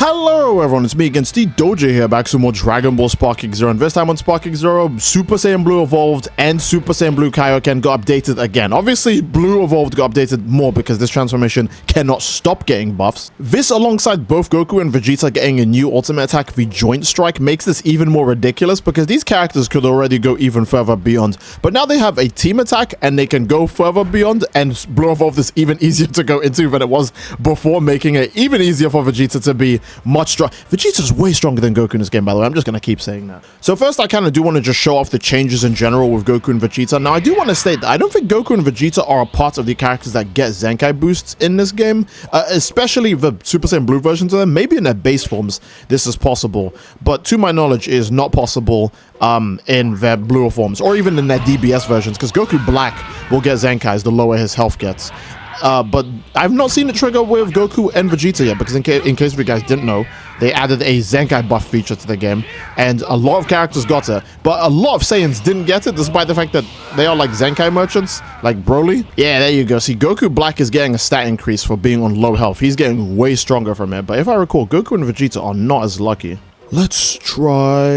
Hello everyone, it's me again, Steve Doja here, back to more Dragon Ball Sparking Zero. And this time on Sparking Zero, Super Saiyan Blue Evolved and Super Saiyan Blue Kaioken got updated again. Obviously, Blue Evolved got updated more because this transformation cannot stop getting buffs. This, alongside both Goku and Vegeta getting a new ultimate attack, the Joint Strike, makes this even more ridiculous because these characters could already go even further beyond. But now they have a team attack and they can go further beyond, and Blue Evolved is even easier to go into than it was before, making it even easier for Vegeta to be much strong. Vegeta's way stronger than Goku in this game, by the way. I'm just going to keep saying that. So first, I kind of do want to just show off the changes in general with Goku and Vegeta. Now, I do want to state that I don't think Goku and Vegeta are a part of the characters that get Zenkai boosts in this game, especially the Super Saiyan Blue versions of them. Maybe in their base forms, this is possible, but to my knowledge, is not possible in their bluer forms, or even in their DBS versions, because Goku Black will get Zenkais the lower his health gets. But I've not seen it trigger with Goku and Vegeta yet, because in case you guys didn't know, they added a Zenkai buff feature to the game, and a lot of characters got it, but a lot of Saiyans didn't get it, despite the fact that they are like Zenkai merchants, like Broly. Yeah, there you go. See, Goku Black is getting a stat increase for being on low health. He's getting way stronger from it, but if I recall, Goku and Vegeta are not as lucky. Let's try...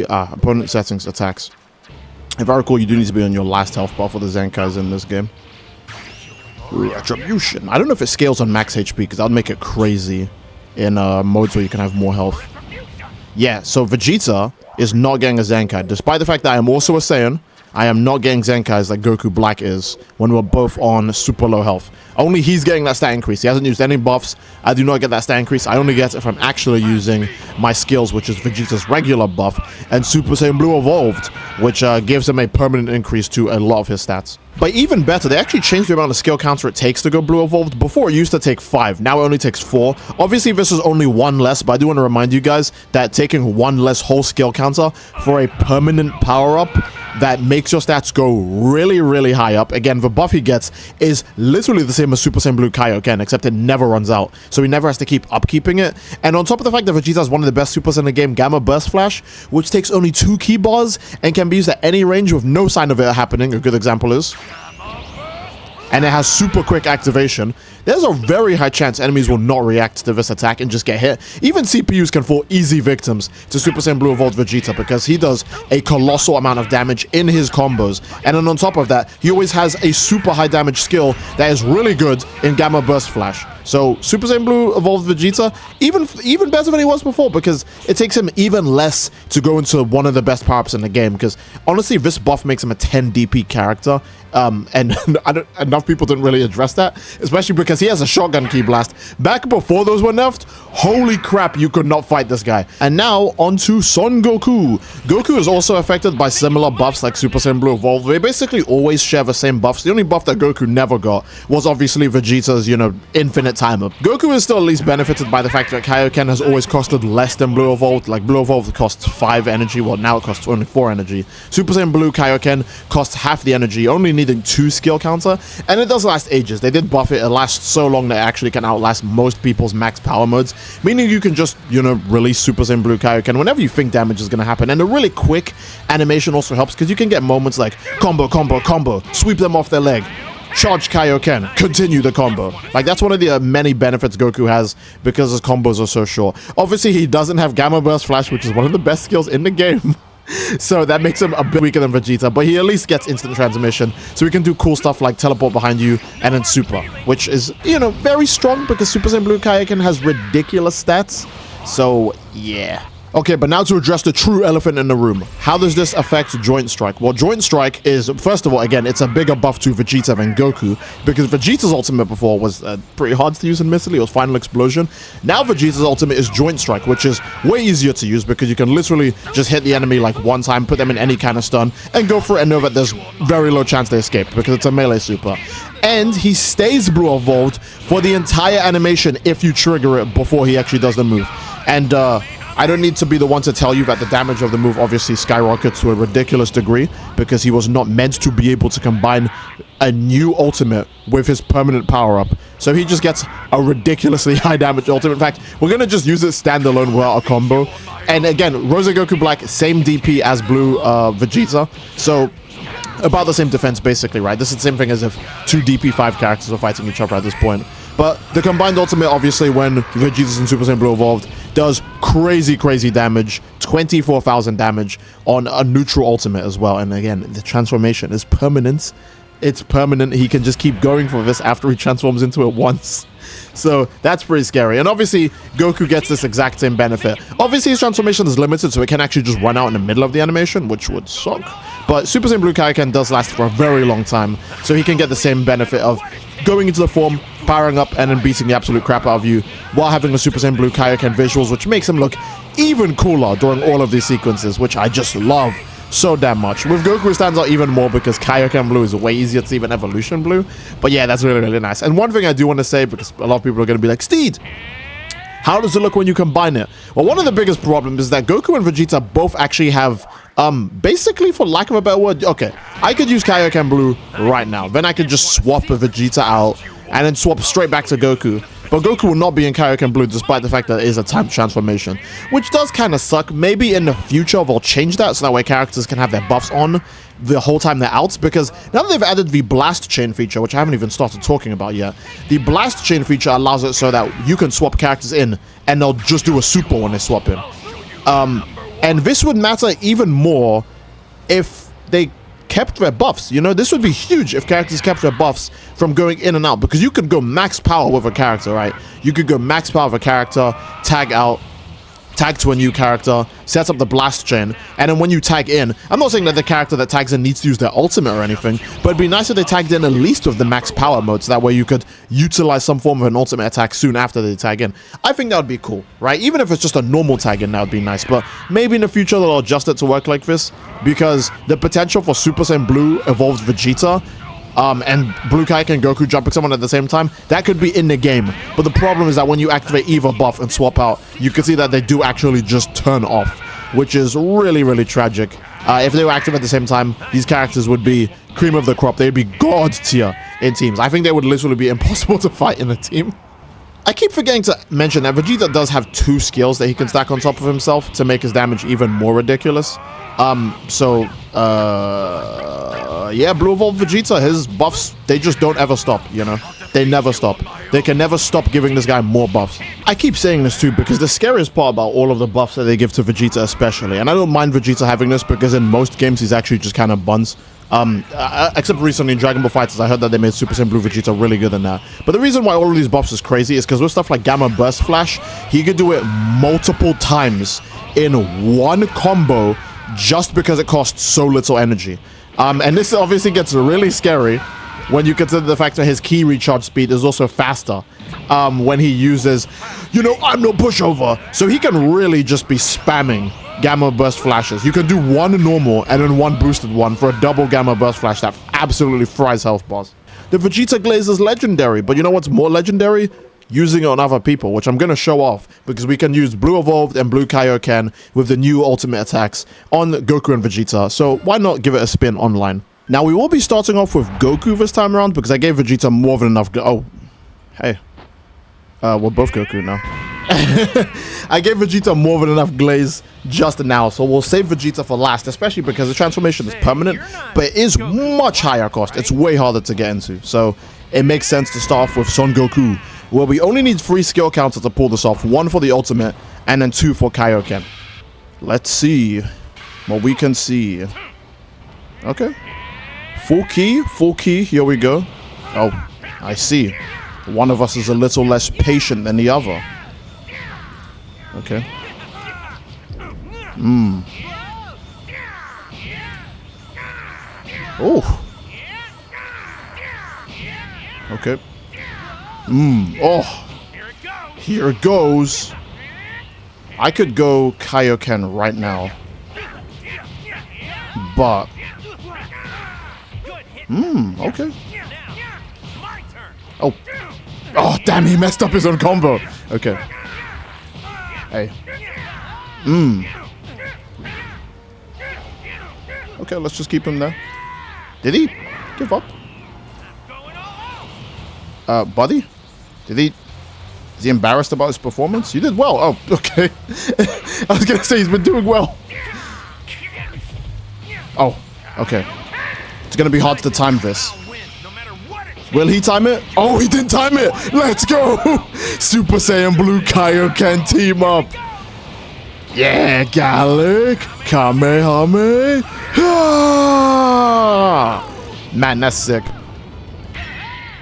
opponent settings, attacks. If I recall, you do need to be on your last health bar for the Zenkais in this game. Retribution. I don't know if it scales on max HP, because that would make it crazy in modes where you can have more health. Yeah, so Vegeta is not getting a Zenkai. Despite the fact that I am also a Saiyan, I am not getting Zenkais like Goku Black is when we're both on super low health. Only he's getting that stat increase. He hasn't used any buffs. I do not get that stat increase. I only get it from actually using my skills, which is Vegeta's regular buff, and Super Saiyan Blue Evolved, which gives him a permanent increase to a lot of his stats. But even better, they actually changed the amount of skill counter it takes to go Blue Evolved. Before, it used to take 5. Now it only takes 4. Obviously, this is only 1 less, but I do want to remind you guys that taking 1 less whole skill counter for a permanent power-up that makes your stats go really, really high up. Again, the buff he gets is literally the same as Super Saiyan Blue Kaioken, except it never runs out, so he never has to keep upkeeping it. And on top of the fact that Vegeta is one of the best supers in the game, Gamma Burst Flash, which takes only 2 key bars and can be used at any range with no sign of it happening. A good example is... and it has super quick activation. There's a very high chance enemies will not react to this attack and just get hit. Even CPUs can fall easy victims to Super Saiyan Blue Evolved Vegeta, because he does a colossal amount of damage in his combos. And then on top of that, he always has a super high damage skill that is really good in Gamma Burst Flash. So Super Saiyan Blue Evolved Vegeta, even better than he was before, because it takes him even less to go into one of the best power-ups in the game, because honestly, this buff makes him a 10 DP character. And enough people didn't really address that, especially because he has a shotgun key blast. Back before those were nerfed, holy crap, you could not fight this guy. And now onto Son Goku. Goku is also affected by similar buffs like Super Saiyan Blue Evolved. They basically always share the same buffs. The only buff that Goku never got was obviously Vegeta's, infinite timer. Goku is still at least benefited by the fact that Kaioken has always costed less than Blue Evolved. Like Blue Evolved costs 5 energy, well now it costs only 4 energy. Super Saiyan Blue Kaioken costs half the energy, only needing 2 skill counter, and it does last ages. They did buff it. It lasts so long that it actually can outlast most people's max power modes, meaning you can just, release Super Saiyan Blue Kaioken whenever you think damage is going to happen. And a really quick animation also helps, because you can get moments like combo, combo, combo, sweep them off their leg, charge Kaioken, continue the combo. Like, that's one of the many benefits Goku has because his combos are so short. Obviously, he doesn't have Gamma Burst Flash, which is one of the best skills in the game. So that makes him a bit weaker than Vegeta, but he at least gets instant transmission, so he can do cool stuff like teleport behind you and then super, which is, very strong because Super Saiyan Blue Kaioken has ridiculous stats. So, yeah. Okay, but now to address the true elephant in the room. How does this affect Joint Strike? Well, Joint Strike is, first of all, again, it's a bigger buff to Vegeta than Goku, because Vegeta's ultimate before was pretty hard to use, admittedly. It was Final Explosion. Now Vegeta's ultimate is Joint Strike, which is way easier to use because you can literally just hit the enemy like one time, put them in any kind of stun, and go for it and know that there's very low chance they escape because it's a melee super. And he stays Blue Evolved for the entire animation if you trigger it before he actually does the move. And, I don't need to be the one to tell you that the damage of the move obviously skyrockets to a ridiculous degree because he was not meant to be able to combine a new ultimate with his permanent power-up. So he just gets a ridiculously high damage ultimate. In fact, we're going to just use it standalone without a combo. And again, Rosa Goku Black, same DP as Blue Vegeta. So about the same defense, basically, right? This is the same thing as if 2 DP5 characters are fighting each other at this point. But the combined ultimate, obviously, when Vegeta's in Super Saiyan Blue Evolved, does crazy damage, 24,000 damage on a neutral ultimate as well. And again, the transformation is permanent. It's permanent. He can just keep going for this after he transforms into it once. So that's pretty scary. And obviously, Goku gets this exact same benefit. Obviously, his transformation is limited, so it can actually just run out in the middle of the animation, which would suck. But Super Saiyan Blue Kaioken does last for a very long time, so he can get the same benefit of going into the form, powering up, and then beating the absolute crap out of you while having the Super Saiyan Blue Kaioken visuals, which makes him look even cooler during all of these sequences, which I just love so damn much. With Goku, it stands out even more because Kaioken Blue is way easier to see than Evolution Blue. But yeah, that's really nice. And one thing I do want to say, because a lot of people are going to be like, Steed, how does it look when you combine it? Well, one of the biggest problems is that Goku and Vegeta both actually have, basically, for lack of a better word, okay, I could use Kaioken Blue right now. Then I could just swap a Vegeta out and then swap straight back to Goku. But Goku will not be in Kaioken Blue despite the fact that it is a time transformation, which does kind of suck. Maybe in the future they'll change that so that way characters can have their buffs on the whole time they're out, because now that they've added the blast chain feature, which I haven't even started talking about yet, the blast chain feature allows it so that you can swap characters in and they'll just do a super when they swap in. And this would matter even more if they kept their buffs. You know, this would be huge if characters kept their buffs from going in and out, because you could go max power with a character, right? You could go max power with a character, tag out, tag to a new character, set up the blast chain, and then when you tag in, I'm not saying that the character that tags in needs to use their ultimate or anything, but it'd be nice if they tagged in at least with the max power mode, so that way you could utilize some form of an ultimate attack soon after they tag in. I think that would be cool, right? Even if it's just a normal tag in, that would be nice, but maybe in the future they'll adjust it to work like this, because the potential for Super Saiyan Blue Evolved Vegeta and Blue Kaioken and Goku jumping someone at the same time, that could be in the game. But the problem is that when you activate either buff and swap out, you can see that they do actually just turn off, which is really tragic. If they were active at the same time, these characters would be cream of the crop. They'd be god tier in teams. I think they would literally be impossible to fight in a team. I keep forgetting to mention that Vegeta does have 2 skills that he can stack on top of himself to make his damage even more ridiculous. Yeah, Blue Evolved Vegeta, his buffs, they just don't ever stop, you know? They never stop. They can never stop giving this guy more buffs. I keep saying this too because the scariest part about all of the buffs that they give to Vegeta especially, and I don't mind Vegeta having this because in most games he's actually just kind of buns. Except recently in Dragon Ball FighterZ, I heard that they made Super Saiyan Blue Vegeta really good in that. But the reason why all of these buffs is crazy is because with stuff like Gamma Burst Flash, he could do it multiple times in one combo just because it costs so little energy. And this obviously gets really scary when you consider the fact that his key recharge speed is also faster when he uses, you know, I'm no pushover. So he can really just be spamming Gamma Burst Flashes. You can do one normal and then one boosted one for a double Gamma Burst Flash that absolutely fries health bars. The Vegeta Glaze is legendary, but you know what's more legendary? Using it on other people, which I'm going to show off because we can use Blue Evolved and Blue Kaioken with the new ultimate attacks on Goku and Vegeta, so why not give it a spin online? Now we will be starting off with Goku this time around because I gave Vegeta more than enough oh, hey. We're both Goku now. I gave Vegeta more than enough glaze just now, so we'll save Vegeta for last, especially because the transformation is permanent, but it is much higher cost. It's way harder to get into, so it makes sense to start off with Son Goku, where we only need 3 skill counters to pull this off, 1 for the ultimate, and then 2 for Kaioken. Let's see what we can see. Okay. Full key, here we go. Oh, I see. One of us is a little less patient than the other. Okay. Oh. Okay. Oh. Here it goes. I could go Kaioken right now. But. Okay. Oh. Oh, damn, he messed up his own combo. Okay. Hey. Okay, let's just keep him there. Did he give up? Buddy? Is he embarrassed about his performance? You did well. Oh, okay. I was gonna say he's been doing well. Oh, okay. It's gonna be hard to time this. Will he time it? Oh, he did time it. Let's go. Super Saiyan Blue Kaioken team up. Yeah, Gallic. Kamehameha. Man, that's sick.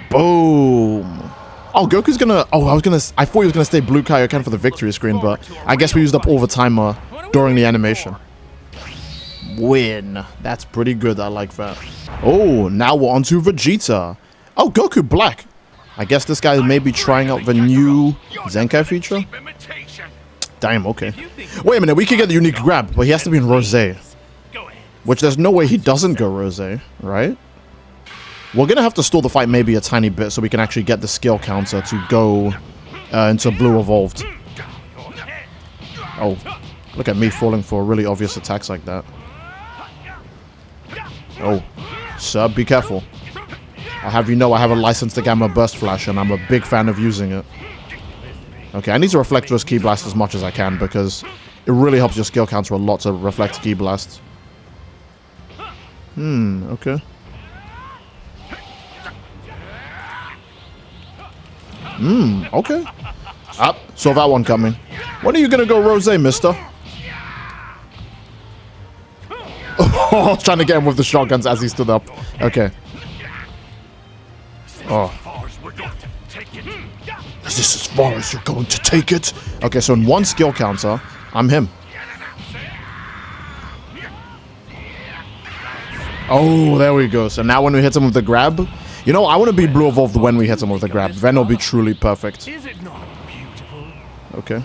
Boom. Oh, Goku's gonna... Oh, I thought he was gonna stay Blue Kaioken for the victory screen, but I guess we used up all the timer during the animation. Win. That's pretty good. I like that. Oh, now we're on to Vegeta. Oh, Goku Black. I guess this guy may be trying out the new Zenkai feature. Damn, okay. Wait a minute, we could get the unique grab, but he has to be in Rosé. Which there's no way he doesn't go Rosé, right? We're gonna have to stall the fight maybe a tiny bit so we can actually get the skill counter to go into Blue Evolved. Oh, look at me falling for really obvious attacks like that. Oh, sir, be careful. I have you know I have a license to Gamma Burst Flash, and I'm a big fan of using it. Okay, I need to reflect those Ki Blast as much as I can, because it really helps your skill counter a lot to reflect Ki Blast. Okay. Okay. Saw that one coming. When are you gonna go Rosé, mister? Oh, I was trying to get him with the shotguns as he stood up. Okay. Oh. Is this as far as you're going to take it? Okay, so in one skill counter, I'm him. Oh, there we go. So now when we hit him with the grab, you know, I want to be Blue Evolved when we hit him with the grab. Then it'll be truly perfect. Okay.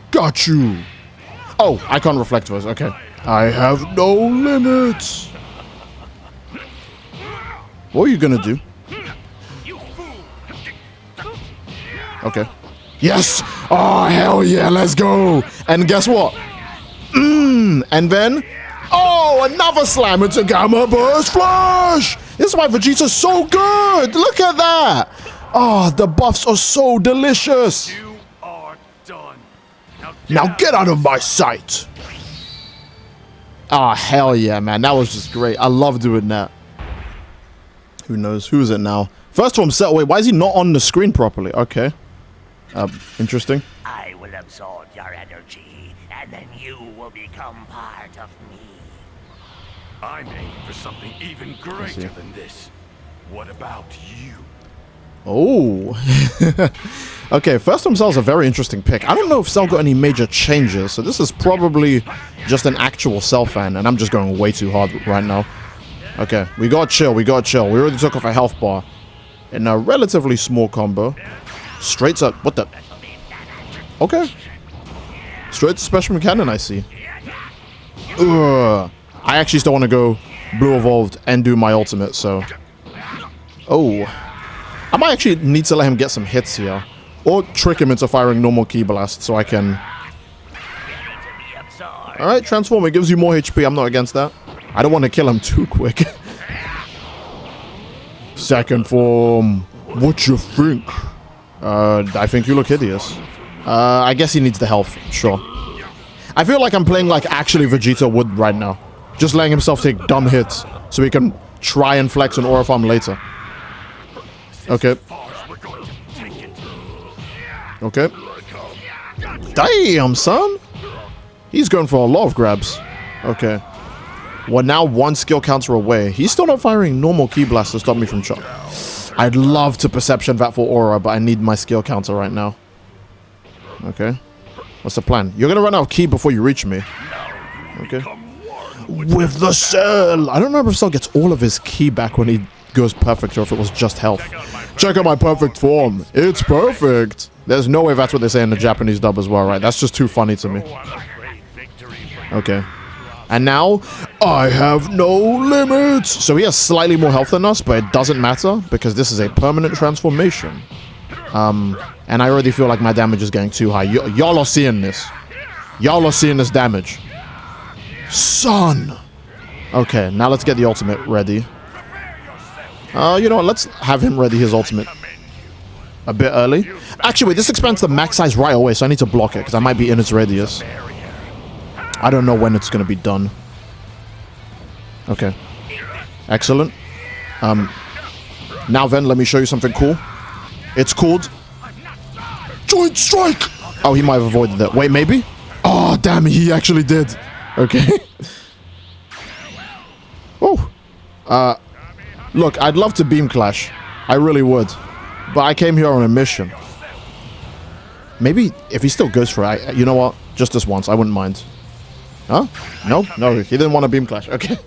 Got you. Oh, I can't reflect voice. Okay. I have no limits. What are you gonna do? Okay. Yes! Oh, hell yeah, let's go! And guess what? And then... Oh, another slam into Gamma Burst Flash! This is why Vegeta's so good! Look at that! Oh, the buffs are so delicious! You are done. Now get out of my sight! Ah, hell yeah, man. That was just great. I love doing that. Who knows? Who is it now? First one set. Wait, why is he not on the screen properly? Okay. Interesting. I will absorb your energy, and then you will become part of me. I'm aiming for something even greater than this. What about you? Oh. Okay, first Cell is a very interesting pick. I don't know if Cell got any major changes, so this is probably just an actual Cell fan, and I'm just going way too hard right now. Okay, we gotta chill, we gotta chill. We already took off a health bar in a relatively small combo. Straight up, what the? Okay. Straight to Special Cannon, I see. Ugh. I actually still want to go Blue Evolved and do my ultimate, so... Oh. I might actually need to let him get some hits here. Or trick him into firing normal Ki Blast so I can... Alright, transform. It gives you more HP. I'm not against that. I don't want to kill him too quick. Second form. What you think? I think you look hideous. I guess he needs the health. Sure. I feel like I'm playing like actually Vegeta would right now. Just letting himself take dumb hits so he can try and flex an Aura Farm later. Okay. Okay. Damn, son. He's going for a lot of grabs. Okay. We're now one skill counter away. He's still not firing normal Ki Blast to stop me from shot. I'd love to perception that for Aura, but I need my skill counter right now. Okay. What's the plan? You're gonna run out of Ki before you reach me. Okay. With the Cell! I don't remember if Cell gets all of his Ki back when he goes perfect or if it was just health. Check out my perfect form. It's perfect. There's no way that's what they say in the Japanese dub as well, right? That's just too funny to me. Okay. And now, I have no limits. So he has slightly more health than us, but it doesn't matter because this is a permanent transformation. And I already feel like my damage is getting too high. Y'all are seeing this. Y'all are seeing this damage. Son! Okay, now let's get the ultimate ready. You know what? Let's have him ready his ultimate a bit early. Actually, wait, this expands the max size right away, so I need to block it because I might be in its radius. I don't know when it's going to be done. Okay. Excellent. Now then, let me show you something cool. It's called Joint Strike. Oh, he might have avoided that. Wait, maybe? Oh, damn, he actually did. Okay. Oh. Look, I'd love to beam clash. I really would. But I came here on a mission. Maybe if he still goes for it, you know what? Just this once, I wouldn't mind. Huh? No? No, he didn't want to beam clash. Okay.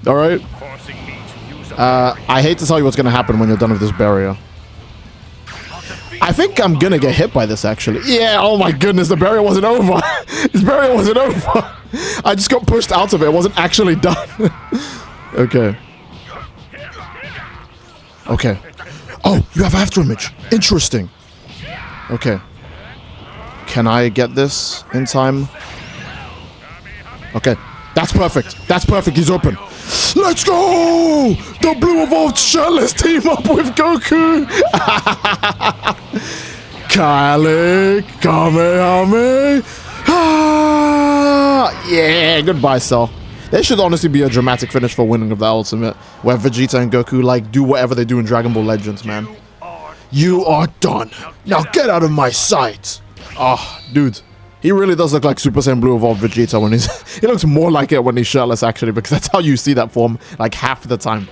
Alright. I hate to tell you what's going to happen when you're done with this barrier. I think I'm going to get hit by this, actually. Yeah, oh my goodness, the barrier wasn't over. This barrier wasn't over. I just got pushed out of it. It wasn't actually done. Okay. Okay. Oh, you have after image. Interesting. Okay. Can I get this in time? Okay. That's perfect. That's perfect. He's open. Let's go! The Blue Evolved shirtless team up with Goku! Kylie, Kamehameha! Yeah, goodbye, Cell. There should honestly be a dramatic finish for winning of the ultimate, where Vegeta and Goku, like, do whatever they do in Dragon Ball Legends, man. You are done. Now get out of my sight. Oh, dude. He really does look like Super Saiyan Blue Evolved Vegeta when he's... He looks more like it when he's shirtless, actually, because that's how you see that form, like, half the time.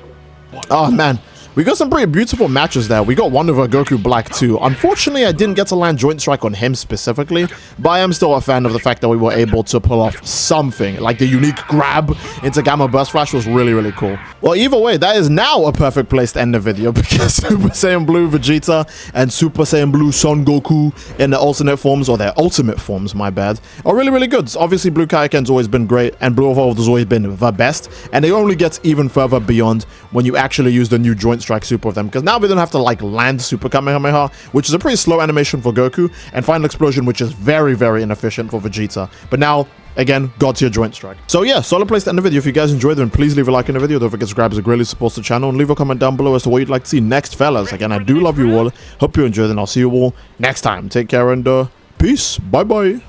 Oh, man. We got some pretty beautiful matches there. We got one over Goku Black too. Unfortunately, I didn't get to land Joint Strike on him specifically, but I am still a fan of the fact that we were able to pull off something. Like the unique grab into Gamma Burst Flash was really, really cool. Well, either way, that is now a perfect place to end the video because Super Saiyan Blue Vegeta and Super Saiyan Blue Son Goku in their alternate forms, or their ultimate forms, my bad, are really, really good. Obviously, Blue Kaioken's always been great, and Blue Evolved has always been the best, and it only gets even further beyond when you actually use the new Joint Strike super of them, because now we don't have to like land Super Kamehameha, which is a pretty slow animation for Goku, and Final Explosion, which is very, very inefficient for Vegeta. But now, again, God tier Joint Strike. So yeah, solid place to end the video. If you guys enjoyed it, then please leave a like in the video. Don't forget to subscribe as it greatly supports the channel, and leave a comment down below as to what you'd like to see next, fellas. Again, I do love you all. Hope you enjoyed, and I'll see you all next time. Take care and peace. Bye bye.